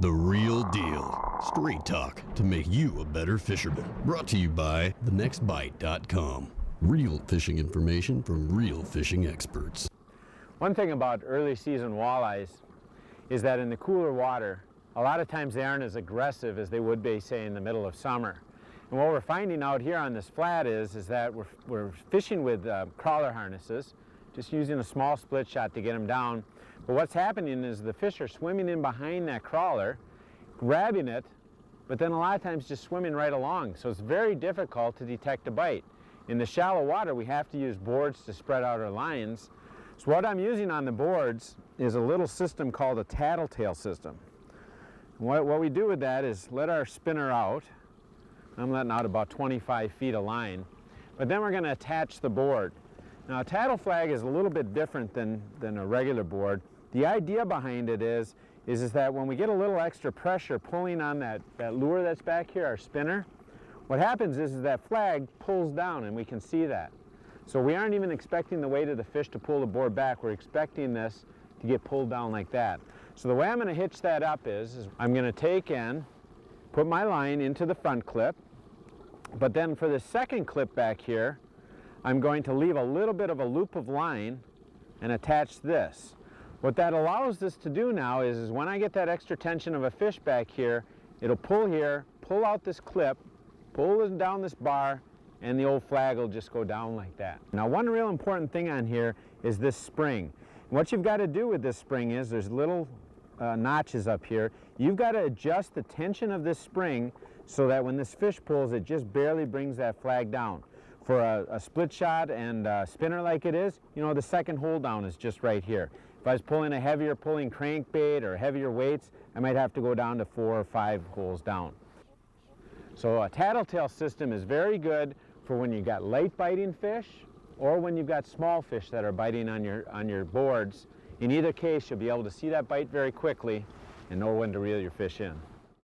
The real deal. Straight talk to make you a better fisherman. Brought to you by thenextbite.com. Real fishing information from real fishing experts. One thing about early season walleyes is that in the cooler water, a lot of times they aren't as aggressive as they would be, say, in the middle of summer. And what we're finding out here on this flat is that we're fishing with crawler harnesses, just using a small split shot to get them down. But what's happening is the fish are swimming in behind that crawler, grabbing it, but then a lot of times just swimming right along. So it's very difficult to detect a bite. In the shallow water, we have to use boards to spread out our lines. So what I'm using on the boards is a little system called a tattle tail system. And what we do with that is let our spinner out. I'm letting out about 25 feet of line. But then we're going to attach the board. Now, a tattle flag is a little bit different than a regular board. The idea behind it is that when we get a little extra pressure pulling on that lure that's back here, our spinner, what happens is that flag pulls down, and we can see that. So we aren't even expecting the weight of the fish to pull the board back. We're expecting this to get pulled down like that. So the way I'm going to hitch that up is I'm going to take and put my line into the front clip, but then for the second clip back here, I'm going to leave a little bit of a loop of line and attach this. What that allows this to do now is when I get that extra tension of a fish back here, it'll pull here, pull out this clip, pull down this bar, and the old flag will just go down like that. Now, one real important thing on here is this spring. And what you've got to do with this spring is there's little notches up here. You've got to adjust the tension of this spring so that when this fish pulls, it just barely brings that flag down. For a split shot and a spinner like it is, you know, the second hold down is just right here. If I was pulling a heavier pulling crankbait or heavier weights, I might have to go down to 4 or 5 holes down. So a tattletale system is very good for when you've got light biting fish or when you've got small fish that are biting on your boards. In either case, you'll be able to see that bite very quickly and know when to reel your fish in.